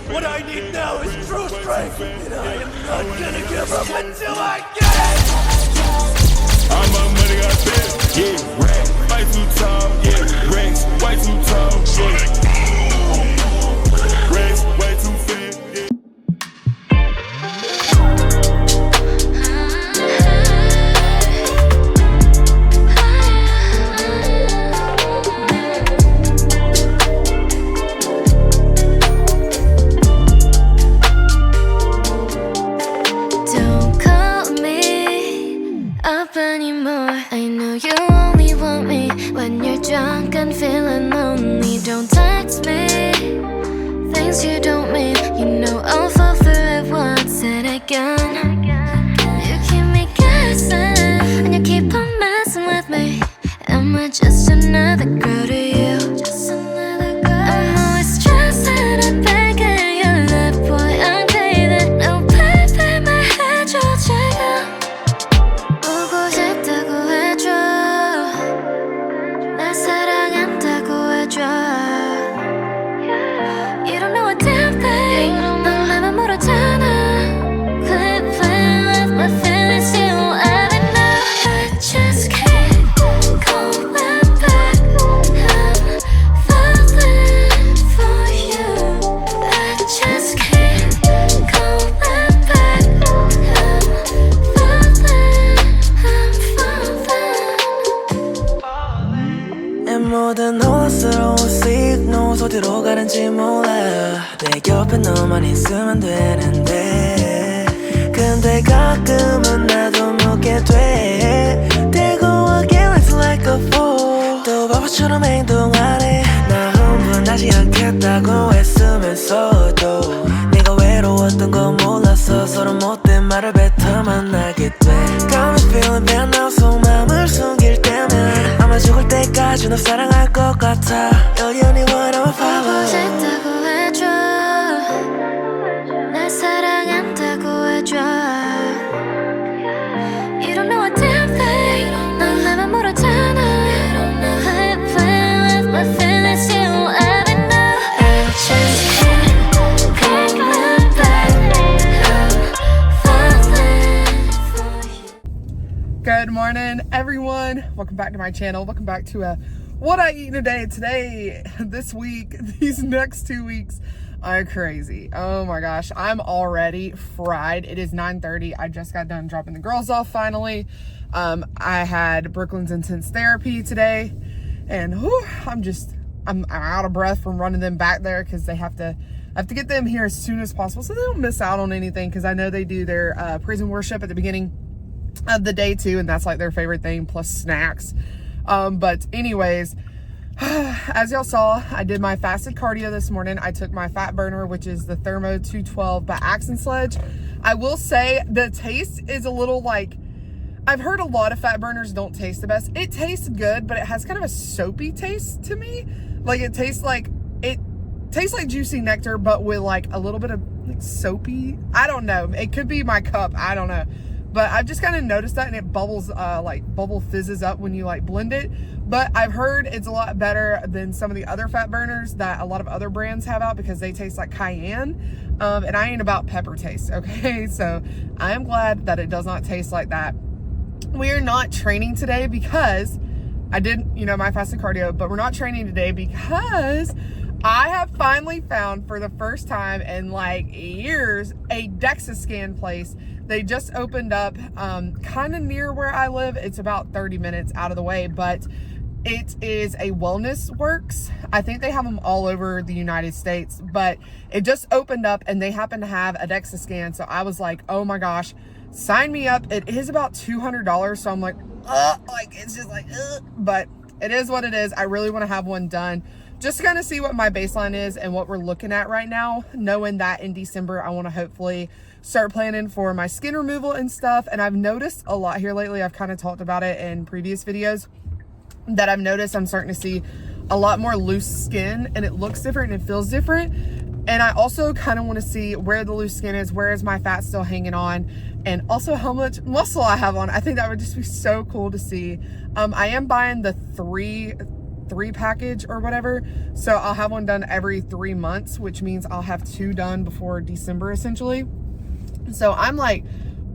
What I need now is true strength, and I am not gonna give up until I get it! All my money got spent, yeah, racks, way too tall, yeah, racks, way too tall, yeah, racks, way too thin, yeah. Anymore. I know you only want me when you're drunk and feeling lonely. Don't text me things you don't mean. You know I'll fall for it once and again. You keep me guessing and you keep on messing with me. Am I just another girl to you? Just another girl. I'm always stressing and begging your love, boy. I'm craving. No baby, my head you'll check out. You don't know a damn thing. 넌 나만 모르잖아. Quit playing with my feelings. You won't ever know. I just keep going back. I'm falling for you. I just keep going back. I'm falling. 내 모든 혼란스러운 시그널 어디로 가는지 몰라. 내 옆에 너만 있으면 되는데 근데 가끔은 나도 묻게 돼. 대고하게 let's like a fool. 또 바보처럼 행동하네. 나 흥분하지 않겠다고 했으면서도 네가 외로웠던 거 몰라서 서로 못된 말을 뱉어 만나게 돼. Got me feeling bad now. 속마음을 숨길 때면 아마 죽을 때까지 너 사랑할 것 같아. You're the only one I'ma follow. 싶다고 해줘. 날 사랑한다고 해줘. You don't know a damn thing. 넌 나만 모르잖아. Quit playing with my feelings. You won't ever know. I just keep going back. I'm falling for you. Good morning, everyone. Welcome back to my channel. Welcome back to what I eat in a day. Today, this week, these next 2 weeks are crazy. Oh my gosh, I'm already fried. It is 9:30. I just got done dropping the girls off finally. I had Brooklyn's intense therapy today, and whew, I'm out of breath from running them back there because I have to get them here as soon as possible so they don't miss out on anything, because I know they do their praise and worship at the beginning of the day too, and that's like their favorite thing, plus snacks. But anyways, as y'all saw, I did my fasted cardio this morning. I took my fat burner, which is the Thermo 212 by Sledge. I will say the taste is a little like, I've heard a lot of fat burners don't taste the best. It tastes good, but it has kind of a soapy taste to me. Like it tastes like juicy nectar, but with like a little bit of like soapy. I don't know. It could be my cup. I don't know. But I've just kind of noticed that, and it bubbles, bubble fizzes up when you like blend it. But I've heard it's a lot better than some of the other fat burners that a lot of other brands have out, because they taste like cayenne. And I ain't about pepper taste, okay? So I am glad that it does not taste like that. We are not training today because I did, my fasted cardio, but we're not training today because I have finally found, for the first time in like years, a DEXA scan place. They just opened up kind of near where I live. It's about 30 minutes out of the way, but it is a wellness works. I think they have them all over the United States, but it just opened up and they happen to have a DEXA scan. So I was like, oh my gosh, sign me up. It is about $200. So I'm like, it's just like, but it is what it is. I really want to have one done just to kind of see what my baseline is and what we're looking at right now, knowing that in December, I want to hopefully start planning for my skin removal and stuff. And I've noticed a lot here lately. I've kind of talked about it in previous videos that I've noticed I'm starting to see a lot more loose skin, and it looks different and it feels different. And I also kind of want to see where the loose skin is, where is my fat still hanging on, and also how much muscle I have on. I think that would just be so cool to see. I am buying the 3 3 package or whatever. So I'll have one done every 3 months, which means I'll have 2 done before December essentially. So I'm like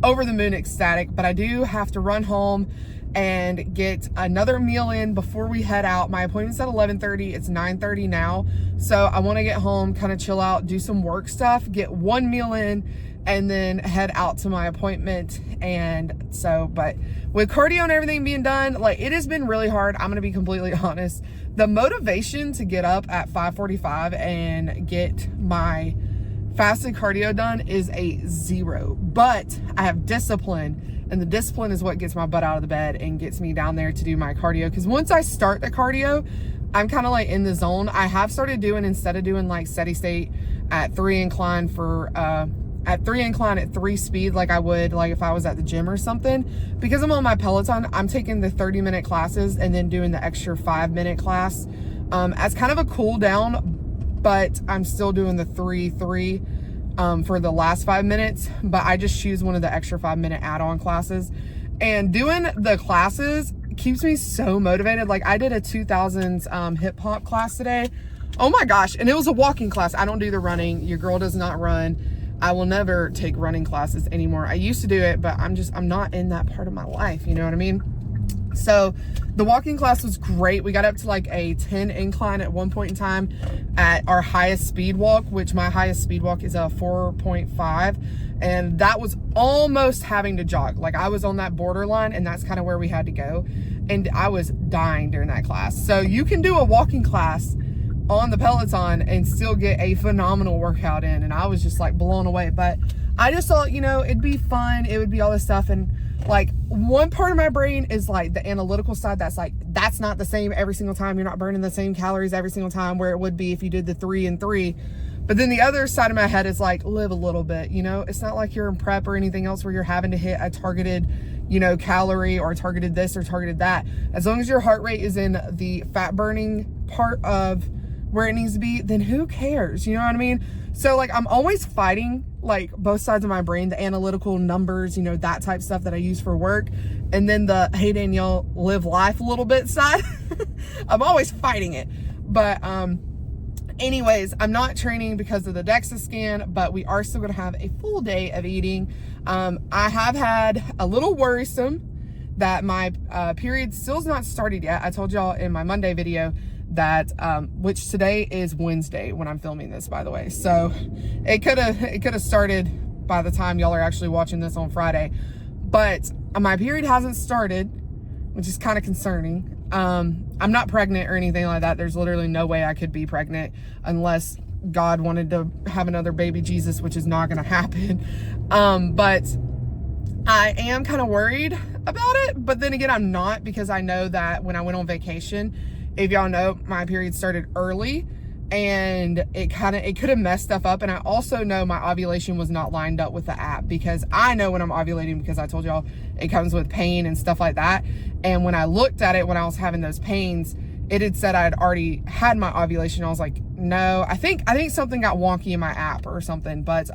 over the moon ecstatic, but I do have to run home and get another meal in before we head out. My appointment's at 11:30. It's 9:30 now. So I want to get home, kind of chill out, do some work stuff, get one meal in, and then head out to my appointment. And so, but with cardio and everything being done, like, it has been really hard. I'm going to be completely honest. The motivation to get up at 5:45 and get my fasted cardio done is a 0, but I have discipline, and the discipline is what gets my butt out of the bed and gets me down there to do my cardio. Because once I start the cardio, I'm kind of like in the zone. I have started doing, instead of doing like steady state at 3 incline for at 3 speed like I would like if I was at the gym or something, because I'm on my Peloton, I'm taking the 30-minute classes and then doing the extra 5-minute class as kind of a cool down. But I'm still doing the 3 for the last 5 minutes, but I just choose one of the extra 5-minute add-on classes. And doing the classes keeps me so motivated. Like, I did a 2000s hip hop class today. Oh my gosh. And it was a walking class. I don't do the running. Your girl does not run. I will never take running classes anymore. I used to do it, but I'm not in that part of my life. You know what I mean? So the walking class was great. We got up to like a 10 incline at one point in time at our highest speed walk, which my highest speed walk is a 4.5. And that was almost having to jog. Like, I was on that borderline, and that's kind of where we had to go. And I was dying during that class. So you can do a walking class on the Peloton and still get a phenomenal workout in. And I was just like blown away. But I just thought, you know, it'd be fun. It would be all this stuff. And like, one part of my brain is like the analytical side that's like, that's not the same every single time. You're not burning the same calories every single time where it would be if you did the 3 and 3. But then the other side of my head is like, live a little bit, you know? It's not like you're in prep or anything else where you're having to hit a targeted, you know, calorie or targeted this or targeted that. As long as your heart rate is in the fat burning part of where it needs to be, then who cares? You know what I mean? So like, I'm always fighting like both sides of my brain, the analytical numbers, you know, that type stuff that I use for work. And then the, hey, Danielle, live life a little bit side. I'm always fighting it. But anyways, I'm not training because of the DEXA scan, but we are still going to have a full day of eating. I have had a little worrisome that my period still's not started yet. I told y'all in my Monday video that which today is Wednesday when I'm filming this, by the way. So it could have started by the time y'all are actually watching this on Friday. But my period hasn't started, which is kind of concerning. I'm not pregnant or anything like that. There's literally no way I could be pregnant unless God wanted to have another baby Jesus, which is not going to happen. But I am kind of worried about it. But then again, I'm not, because I know that when I went on vacation, if y'all know, my period started early and it could have messed stuff up. And I also know my ovulation was not lined up with the app, because I know when I'm ovulating, because I told y'all it comes with pain and stuff like that. And when I looked at it, when I was having those pains, it had said I had already had my ovulation. I was like, no, I think something got wonky in my app or something. But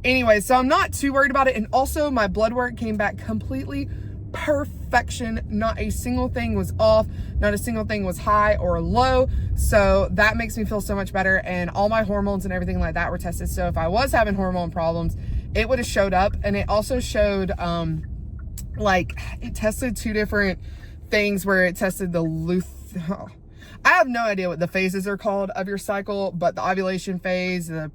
anyway, so I'm not too worried about it. And also my blood work came back completely perfection. Not a single thing was off. Not a single thing was high or low. So that makes me feel so much better. And all my hormones and everything like that were tested. So if I was having hormone problems, it would have showed up. And it also showed, like, it tested 2 different things where it tested the I have no idea what the phases are called of your cycle, but the ovulation phase, the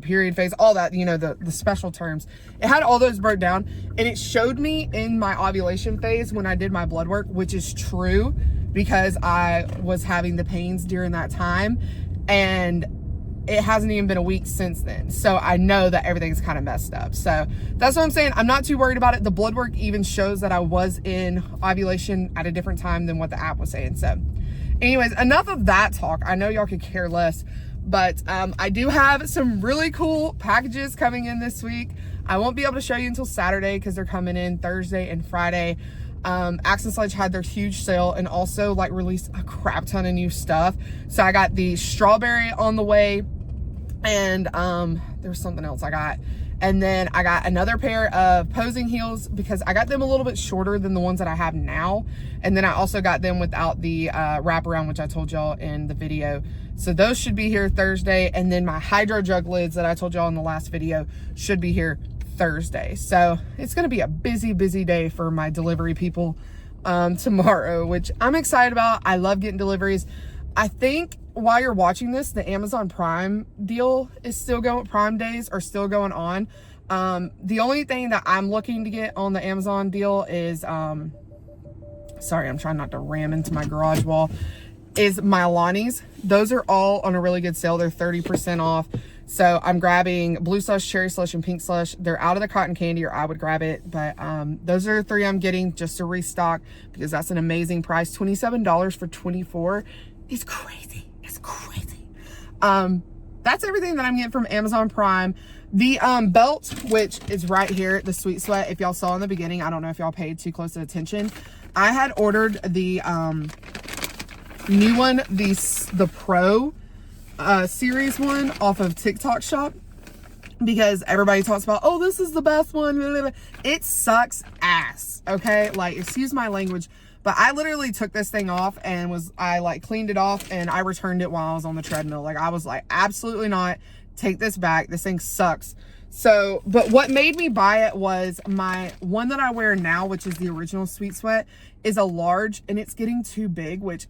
period phase, all that, you know, the special terms. It had all those broke down, and it showed me in my ovulation phase when I did my blood work, which is true because I was having the pains during that time, and it hasn't even been a week since then. So I know that everything's kind of messed up. So that's what I'm saying. I'm not too worried about it. The blood work even shows that I was in ovulation at a different time than what the app was saying. So anyways, enough of that talk. I know y'all could care less, but I do have some really cool packages coming in this week. I won't be able to show you until Saturday because they're coming in Thursday and Friday. Axe and Sledge had their huge sale and also like released a crap ton of new stuff. So I got the strawberry on the way, and there's something else I got. And then I got another pair of posing heels because I got them a little bit shorter than the ones that I have now. And then I also got them without the wraparound, which I told y'all in the video. So those should be here Thursday. And then my hydro jug lids that I told y'all in the last video should be here Thursday. So it's going to be a busy, busy day for my delivery people tomorrow, which I'm excited about. I love getting deliveries. I think while you're watching this, the Amazon Prime deal is still going, Prime days are still going on. The only thing that I'm looking to get on the Amazon deal is, sorry, I'm trying not to ram into my garage wall, is my Alani's. Those are all on a really good sale. They're 30% off. So I'm grabbing blue slush, cherry slush, and pink slush. They're out of the cotton candy, or I would grab it. But those are the 3 I'm getting just to restock because that's an amazing price. $27 for 24 is crazy. It's crazy. That's everything that I'm getting from Amazon Prime. The belt, which is right here, the Sweet Sweat, if y'all saw in the beginning, I don't know if y'all paid too close attention. I had ordered the new one, the Pro series one off of TikTok Shop because everybody talks about, oh, this is the best one. It sucks ass, okay? Like, excuse my language, but I literally took this thing off and I like cleaned it off and I returned it while I was on the treadmill. Like, I was like, absolutely not. Take this back. This thing sucks. So, but what made me buy it was my one that I wear now, which is the original Sweet Sweat, is a large and it's getting too big, which,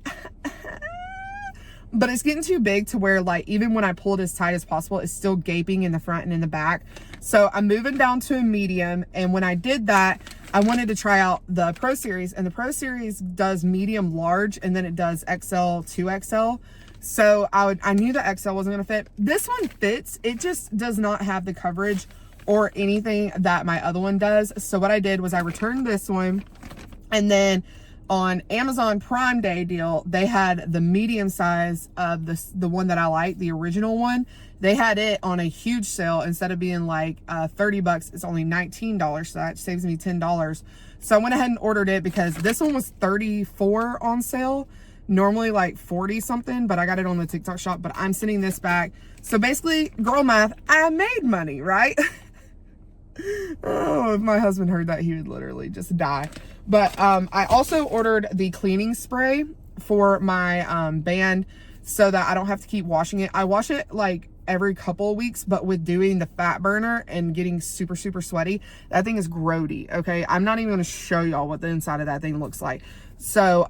but it's getting too big to where like, even when I pull it as tight as possible, it's still gaping in the front and in the back. So I'm moving down to a medium. And when I did that, I wanted to try out the Pro Series, and the Pro Series does medium large and then it does XL 2XL. So I knew the XL wasn't going to fit. This one fits. It just does not have the coverage or anything that my other one does. So what I did was I returned this one, and then on Amazon Prime Day deal, they had the medium size of the one that I like, the original one. They had it on a huge sale. Instead of being like 30 bucks, it's only $19. So that saves me $10. So I went ahead and ordered it because this one was 34 on sale. Normally like 40 something, but I got it on the TikTok Shop. But I'm sending this back. So basically, girl math, I made money, right? Oh, if my husband heard that, he would literally just die. But I also ordered the cleaning spray for my band so that I don't have to keep washing it. I wash it like every couple of weeks, but with doing the fat burner and getting super, super sweaty, that thing is grody, okay? I'm not even gonna show y'all what the inside of that thing looks like. So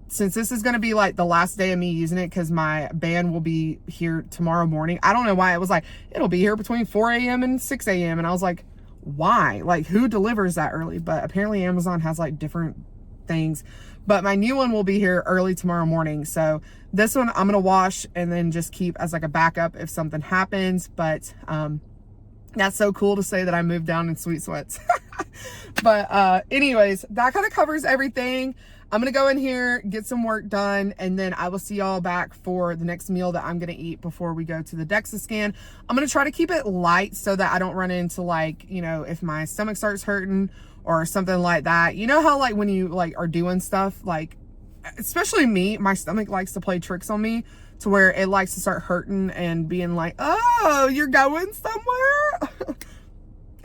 since this is gonna be like the last day of me using it, because my band will be here tomorrow morning. I don't know why it was like, it'll be here between 4 a.m. and 6 a.m. And I was like, why? Like, who delivers that early? But apparently Amazon has like different things. But my new one will be here early tomorrow morning. So this one I'm gonna wash and then just keep as like a backup if something happens. But that's so cool to say that I moved down in Sweet Sweats. But anyways, that kind of covers everything. I'm gonna go in here, get some work done, and then I will see y'all back for the next meal that I'm gonna eat before we go to the DEXA scan. I'm gonna try to keep it light so that I don't run into like, you know, if my stomach starts hurting or something like that. You know how like when you like are doing stuff, like especially me, my stomach likes to play tricks on me to where it likes to start hurting and being like, oh, you're going somewhere.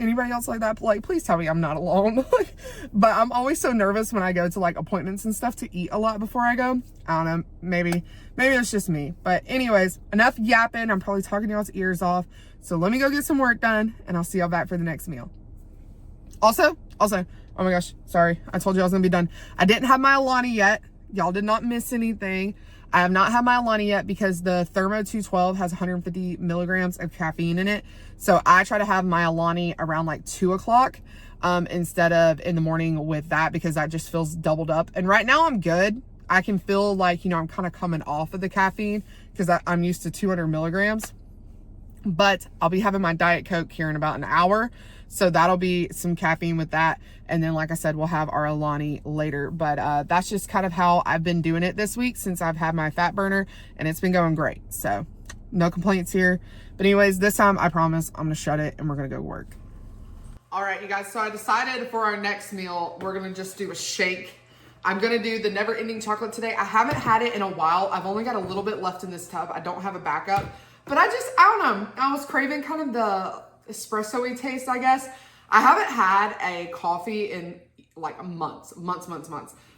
Anybody else like that? Like, please tell me I'm not alone. But I'm always so nervous when I go to like appointments and stuff to eat a lot before I go. I don't know, maybe it's just me. But anyways, enough yapping. I'm probably talking y'all's ears off. So let me go get some work done and I'll see y'all back for the next meal. Also, oh my gosh, sorry. I told you I was gonna be done. I didn't have my Alani yet. Y'all did not miss anything. I have not had my Alani yet because the Thermo 212 has 150 milligrams of caffeine in it. So I try to have my Alani around like 2 o'clock instead of in the morning with that, because that just feels doubled up. And right now I'm good. I can feel like, you know, I'm kind of coming off of the caffeine because I'm used to 200 milligrams. But I'll be having my Diet Coke here in about an hour. So that'll be some caffeine with that. And then, like I said, we'll have our Alani later. But that's just kind of how I've been doing it this week since I've had my fat burner, and it's been going great. So no complaints here. But anyways, this time I promise I'm gonna shut it and we're gonna go work. All right, you guys, so I decided for our next meal, we're gonna just do a shake. I'm gonna do the Never Ending Chocolate today. I haven't had it in a while. I've only got a little bit left in this tub. I don't have a backup, but I don't know. I was craving kind of espresso-y taste, I guess. I haven't had a coffee in like months.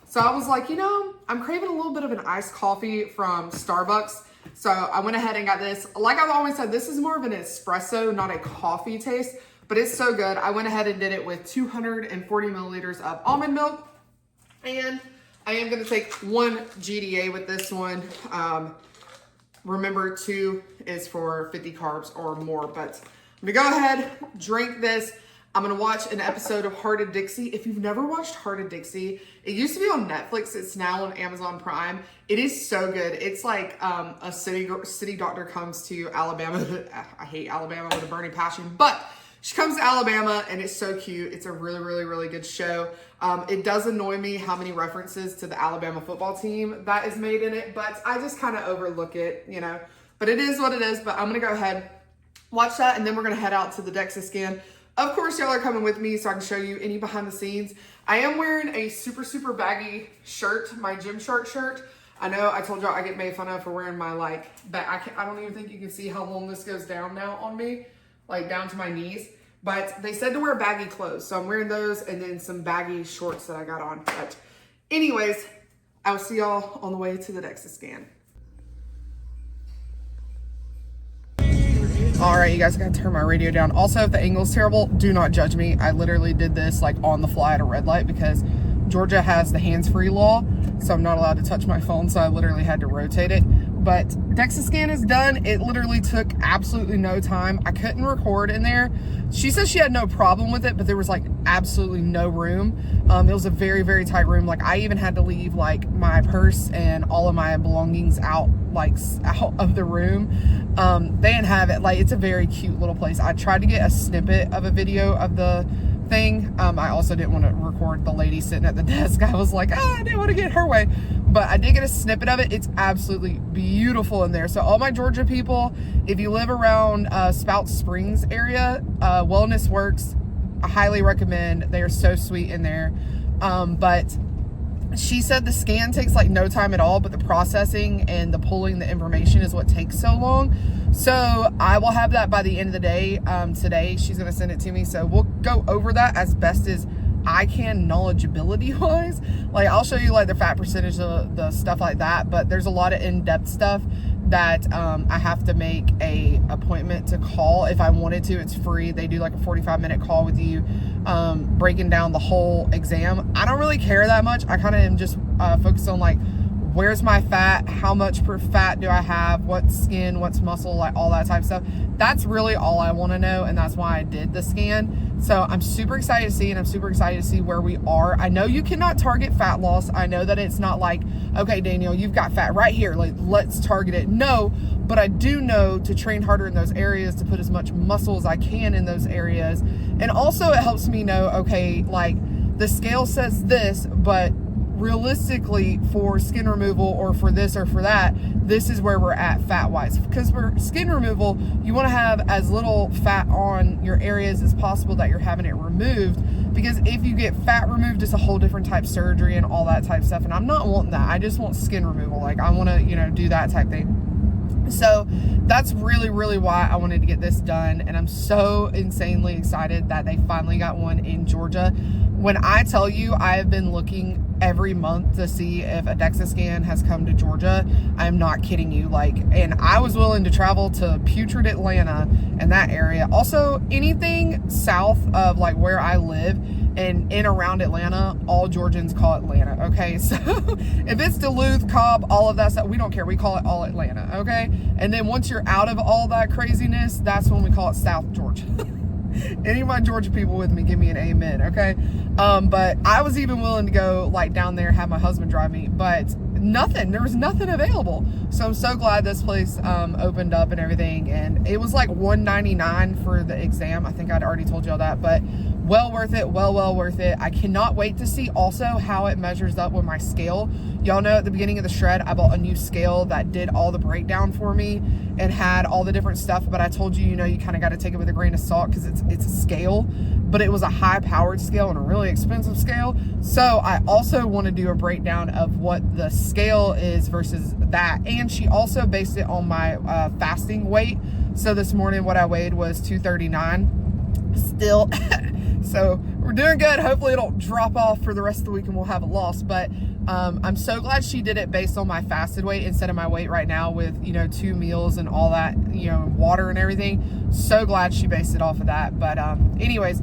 So I was like, you know, I'm craving a little bit of an iced coffee from Starbucks. So I went ahead and got this. Like I've always said, this is more of an espresso, not a coffee taste, but it's so good. I went ahead and did it with 240 milliliters of almond milk. And I am gonna take 1 GDA with this one. Remember, 2 is for 50 carbs or more, but I'm gonna go ahead, drink this. I'm gonna watch an episode of Heart of Dixie. If you've never watched Heart of Dixie, it used to be on Netflix. It's now on Amazon Prime. It is so good. It's like a city doctor comes to Alabama. I hate Alabama with a burning passion, but she comes to Alabama and it's so cute. It's a really, really, really good show. It does annoy me how many references to the Alabama football team that is made in it, but I just kind of overlook it, you know. But it is what it is. But I'm gonna go ahead, watch that, and then we're gonna head out to the DEXA scan. Of course, y'all are coming with me so I can show you any behind the scenes. I am wearing a super, super baggy shirt, my Gymshark shirt. I know I told y'all I get made fun of for wearing my like, I don't even think you can see how long this goes down now on me, like down to my knees. But they said to wear baggy clothes, so I'm wearing those and then some baggy shorts that I got on. But anyways, I'll see y'all on the way to the DEXA scan. All right, you guys, I gotta turn my radio down. Also, if the angle's terrible, do not judge me. I literally did this like on the fly at a red light because Georgia has the hands-free law, so I'm not allowed to touch my phone, so I literally had to rotate it. But DEXA scan is done. It literally took absolutely no time. I couldn't record in there. She says she had no problem with it, but there was like absolutely no room. It was a very, very tight room. Like I even had to leave like my purse and all of my belongings out of the room. They didn't have it. Like it's a very cute little place. I tried to get a snippet of a video of the thing. I also didn't want to record the lady sitting at the desk. I was like, I didn't want to get in her way, but I did get a snippet of it. It's absolutely beautiful in there. So all my Georgia people, if you live around Spout Springs area, Wellness Works, I highly recommend. They are so sweet in there. But she said the scan takes like no time at all, but the processing and the pulling the information is what takes so long. So I will have that by the end of the day. Today she's going to send it to me. So we'll go over that as best as I can, knowledgeability wise. Like I'll show you like the fat percentage of the stuff like that, but there's a lot of in-depth stuff that I have to make a appointment to call if I wanted to. It's free. They do like a 45-minute call with you, breaking down the whole exam. I don't really care that much. I kind of am just focused on like, where's my fat, how much per fat do I have, what's skin, what's muscle, like all that type of stuff. That's really all I want to know, and that's why I did the scan. So I'm super excited to see, and I'm super excited to see where we are. I know you cannot target fat loss. I know that it's not like, okay, Daniel, you've got fat right here, like let's target it. No, but I do know to train harder in those areas, to put as much muscle as I can in those areas. And also it helps me know, okay, like the scale says this, but realistically for skin removal or for this or for that, this is where we're at fat wise. Because for skin removal, you want to have as little fat on your areas as possible that you're having it removed, because if you get fat removed, it's a whole different type of surgery and all that type of stuff, and I'm not wanting that. I just want skin removal. Like I want to, you know, do that type thing. So that's really, really why I wanted to get this done, and I'm so insanely excited that they finally got one in Georgia. When I tell you I have been looking every month to see if a DEXA scan has come to Georgia, I'm not kidding you. Like, and I was willing to travel to putrid Atlanta and that area. Also, anything south of like where I live and in around Atlanta, all Georgians call Atlanta, okay? So if it's Duluth, Cobb, all of that stuff, we don't care. We call it all Atlanta, okay? And then once you're out of all that craziness, that's when we call it South Georgia. Any of my Georgia people with me, give me an amen, okay? But I was even willing to go like down there, have my husband drive me, but there was nothing available. So I'm so glad this place opened up and everything, and it was like $199 for the exam. I think I'd already told y'all that, but well worth it, well worth it. I cannot wait to see also how it measures up with my scale. Y'all know at the beginning of the shred, I bought a new scale that did all the breakdown for me and had all the different stuff, but I told you, you know, you kind of got to take it with a grain of salt because it's a scale, but it was a high-powered scale and a really expensive scale. So I also want to do a breakdown of what the scale is versus that, and she also based it on my fasting weight. So this morning what I weighed was 239. still. So we're doing good. Hopefully it'll drop off for the rest of the week and we'll have a loss. But I'm so glad she did it based on my fasted weight instead of my weight right now with, you know, 2 meals and all that, you know, water and everything. So glad she based it off of that. But anyways,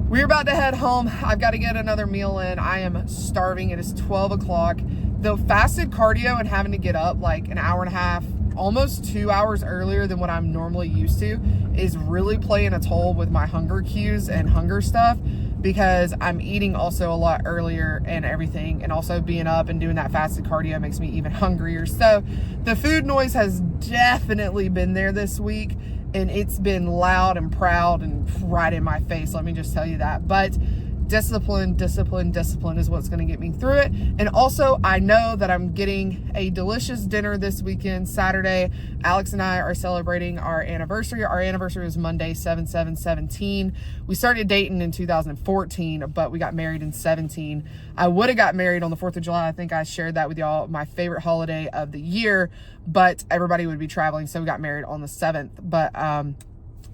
we're about to head home. I've got to get another meal in. I am starving. It is 12 o'clock. The fasted cardio and having to get up like an hour and a half, almost 2 hours earlier than what I'm normally used to is really playing a toll with my hunger cues and hunger stuff, because I'm eating also a lot earlier and everything, and also being up and doing that fasted cardio makes me even hungrier. So the food noise has definitely been there this week, and it's been loud and proud and right in my face, let me just tell you that. But discipline is what's going to get me through it. And also, I know that I'm getting a delicious dinner this weekend, Saturday. Alex and I are celebrating our anniversary. Our anniversary is Monday, 7/7/17. We started dating in 2014, but we got married in 17. I would have got married on the 4th of July. I think I shared that with y'all, my favorite holiday of the year, but everybody would be traveling, so we got married on the 7th. But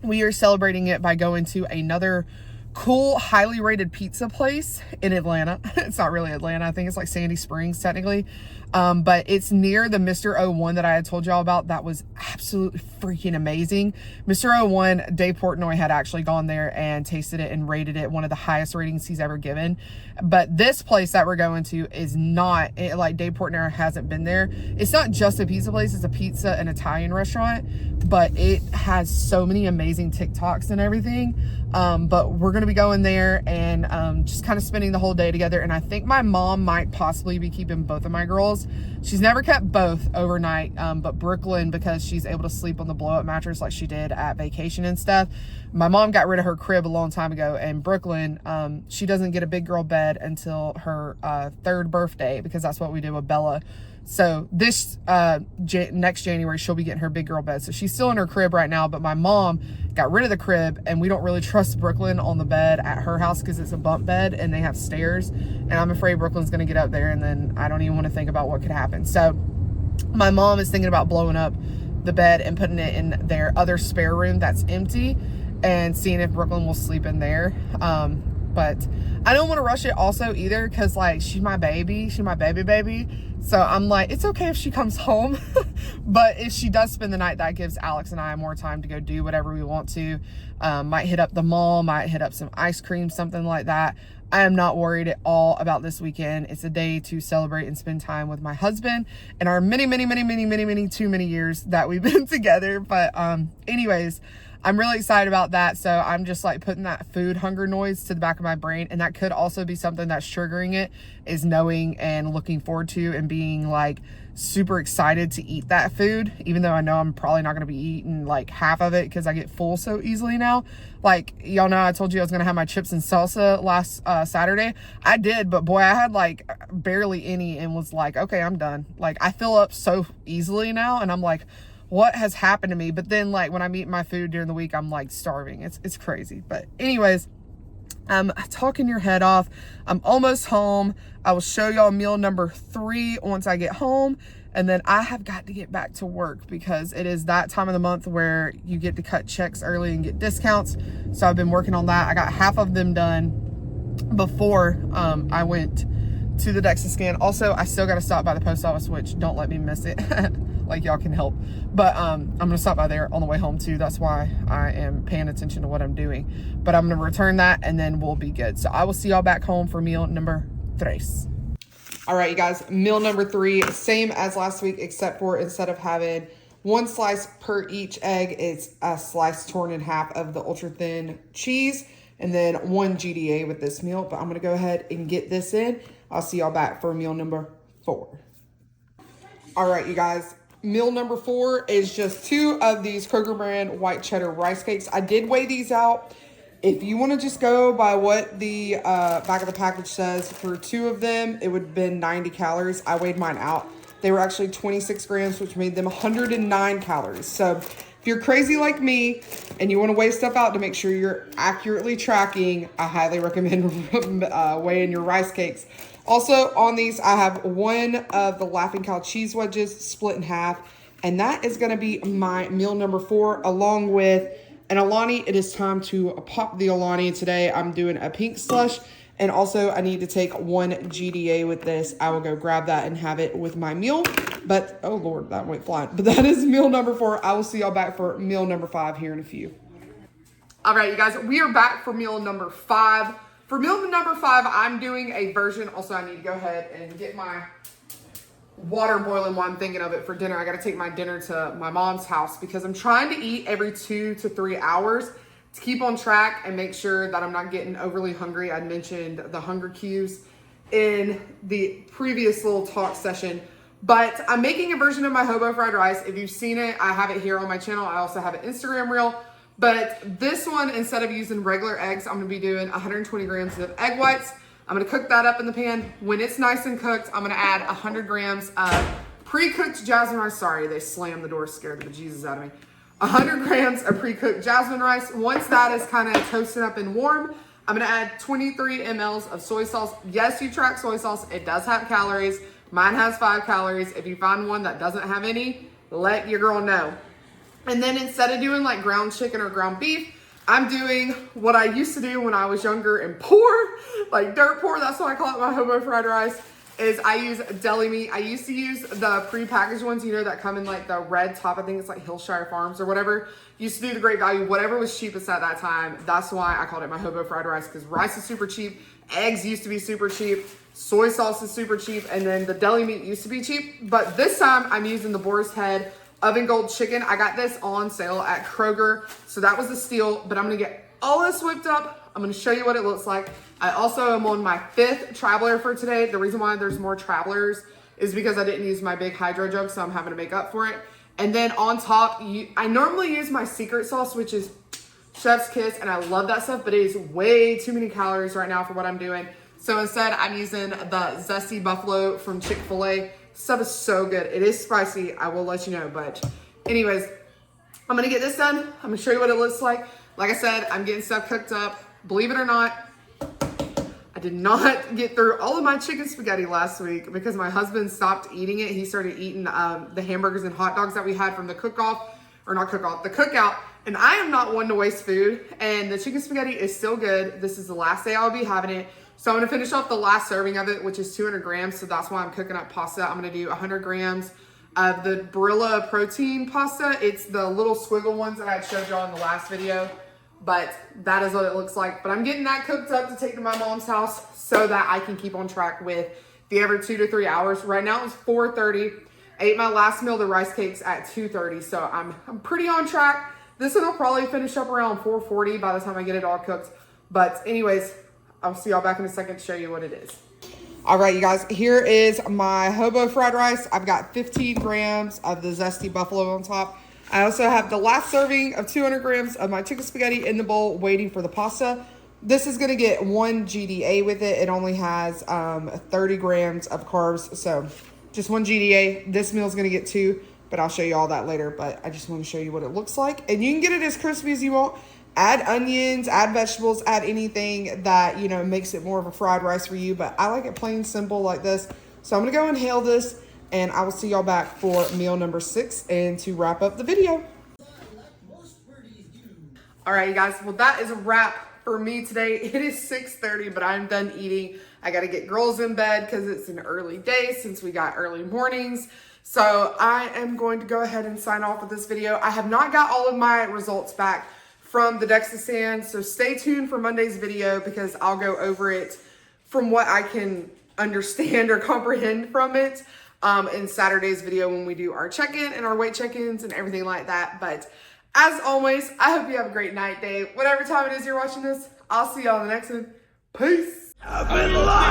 we are celebrating it by going to another cool, highly rated pizza place in Atlanta. It's not really Atlanta. I think it's like Sandy Springs technically. But it's near the Mr. 01 that I had told y'all about. That was absolutely freaking amazing. Mr. 01, Dave Portnoy had actually gone there and tasted it and rated it one of the highest ratings he's ever given. But this place that we're going to is not, like Dave Portnoy hasn't been there. It's not just a pizza place. It's a pizza and Italian restaurant, but it has so many amazing TikToks and everything. But we're going to be going there and just kind of spending the whole day together. And I think my mom might possibly be keeping both of my girls. She's never kept both overnight, but Brooklyn, because she's able to sleep on the blow-up mattress like she did at vacation and stuff. My mom got rid of her crib a long time ago, and Brooklyn, she doesn't get a big girl bed until her 3rd birthday, because that's what we did with Bella. So this next January, she'll be getting her big girl bed. So she's still in her crib right now, but my mom got rid of the crib, and we don't really trust Brooklyn on the bed at her house because it's a bump bed and they have stairs. And I'm afraid Brooklyn's going to get up there, and then I don't even want to think about what could happen. So my mom is thinking about blowing up the bed and putting it in their other spare room that's empty and seeing if Brooklyn will sleep in there. But I don't want to rush it also either, because like she's my baby. So I'm like, it's okay if she comes home. But if she does spend the night, that gives Alex and I more time to go do whatever we want to. Might hit up the mall, might hit up some ice cream, something like that. I am not worried at all about this weekend. It's a day to celebrate and spend time with my husband and our many too many years that we've been together. But anyways, I'm really excited about that. So I'm just like putting that food hunger noise to the back of my brain. And that could also be something that's triggering it, is knowing and looking forward to and being like super excited to eat that food, even though I know I'm probably not going to be eating like half of it because I get full so easily now. Like, y'all know I told you I was going to have my chips and salsa last Saturday. I did, but boy, I had like barely any and was like, okay, I'm done. Like, I fill up so easily now, and I'm like, what has happened to me? But then like when I'm eating my food during the week, I'm like starving. It's crazy. But anyways, I'm talking your head off. I'm almost home. I will show y'all meal number 3 once I get home. And then I have got to get back to work because it is that time of the month where you get to cut checks early and get discounts. So I've been working on that. I got half of them done before I went to the DEXA scan. Also, I still got to stop by the post office, which don't let me miss it. Like, y'all can help. But I'm going to stop by there on the way home too. That's why I am paying attention to what I'm doing. But I'm going to return that and then we'll be good. So I will see y'all back home for meal number 3. All right, you guys, meal number 3, same as last week, except for instead of having 1 slice per each egg, it's a slice torn in half of the ultra thin cheese and then 1 GDA with this meal. But I'm going to go ahead and get this in. I'll see y'all back for meal number 4. All right, you guys. Meal number 4 is just 2 of these Kroger brand white cheddar rice cakes. I did weigh these out. If you want to just go by what the back of the package says, for 2 of them, it would have been 90 calories. I weighed mine out. They were actually 26 grams, which made them 109 calories. So if you're crazy like me and you want to weigh stuff out to make sure you're accurately tracking, I highly recommend weighing your rice cakes. Also on these, I have 1 of the Laughing Cow cheese wedges split in half. And that is going to be my meal number 4, along with And Alani, it is time to pop the Alani today. I'm doing a pink slush. And also, I need to take 1 GDA with this. I will go grab that and have it with my meal. But, oh Lord, that went flying. But that is meal number 4. I will see y'all back for meal number 5 here in a few. All right, you guys, we are back for meal number 5. For meal number 5, I'm doing a version. Also, I need to go ahead and get my water boiling while I'm thinking of it for dinner. I got to take my dinner to my mom's house because I'm trying to eat every 2 to 3 hours to keep on track and make sure that I'm not getting overly hungry. I mentioned the hunger cues in the previous little talk session, but I'm making a version of my hobo fried rice. If you've seen it, I have it here on my channel. I also have an Instagram reel, but this one, instead of using regular eggs, I'm gonna be doing 120 grams of egg whites. I'm gonna cook that up in the pan. When it's nice and cooked, I'm gonna add 100 grams of pre-cooked jasmine rice. Sorry, they slammed the door, scared the bejesus out of me. 100 grams of pre-cooked jasmine rice. Once that is kind of toasted up and warm, I'm gonna add 23 mLs of soy sauce. Yes, you track soy sauce. It does have calories. Mine has 5 calories. If you find one that doesn't have any, let your girl know. And then instead of doing like ground chicken or ground beef, I'm doing what I used to do when I was younger and poor, like dirt poor. That's why I call it my hobo fried rice. Is I use deli meat. I used to use the pre-packaged ones, you know, that come in like the red top. I think it's like Hillshire Farms or whatever. Used to do the great value, whatever was cheapest at that time. That's why I called it my hobo fried rice, because rice is super cheap. Eggs used to be super cheap. Soy sauce is super cheap. And then the deli meat used to be cheap. But this time I'm using the Boar's Head Oven Gold Chicken. I got this on sale at Kroger. So that was a steal, but I'm gonna get all this whipped up. I'm gonna show you what it looks like. I also am on my 5th traveler for today. The reason why there's more travelers is because I didn't use my big hydro jug, so I'm having to make up for it. And then on top, I normally use my secret sauce, which is Chef's Kiss, and I love that stuff, but it is way too many calories right now for what I'm doing. So instead, I'm using the Zesty Buffalo from Chick-fil-A. Stuff is so good. It is spicy, I will let you know. But anyways, I'm gonna get this done. I'm gonna show you what it looks like. Like I said, I'm getting stuff cooked up. Believe it or not, I did not get through all of my chicken spaghetti last week because my husband stopped eating it. He started eating the hamburgers and hot dogs that we had from the cook-off, or not cook-off, the cookout. And I am not one to waste food. And the chicken spaghetti is still good. This is the last day I'll be having it. So I'm gonna finish off the last serving of it, which is 200 grams. So that's why I'm cooking up pasta. I'm gonna do 100 grams of the Barilla protein pasta. It's the little squiggle ones that I showed y'all in the last video. But that is what it looks like. But I'm getting that cooked up to take to my mom's house so that I can keep on track with the every 2 to 3 hours. Right now it's 4:30. I ate my last meal, the rice cakes, at 2:30. So I'm pretty on track. This one will probably finish up around 4:40 by the time I get it all cooked. But anyways, I'll see y'all back in a second to show you what it is. All right, you guys, here is my hobo fried rice. I've got 15 grams of the Zesty Buffalo on top. I also have the last serving of 200 grams of my chicken spaghetti in the bowl waiting for the pasta. This is going to get 1 GDA with it. It only has 30 grams of carbs, so just 1 GDA. This meal is going to get 2, but I'll show you all that later. But I just want to show you what it looks like. And you can get it as crispy as you want. Add onions, add vegetables, add anything that, you know, makes it more of a fried rice for you. But I like it plain simple like this. So I'm going to go inhale this. And I will see y'all back for meal number 6 and to wrap up the video. All right, you guys. Well, that is a wrap for me today. It is 6:30, but I'm done eating. I got to get girls in bed because it's an early day since we got early mornings. So I am going to go ahead and sign off with this video. I have not got all of my results back from the DEXA stand. So stay tuned for Monday's video because I'll go over it from what I can understand or comprehend from it. In Saturday's video when we do our check-in and our weight check-ins and everything like that. But as always, I hope you have a great night, day, whatever time it is you're watching this. I'll see y'all in the next one. Peace. I've been lying.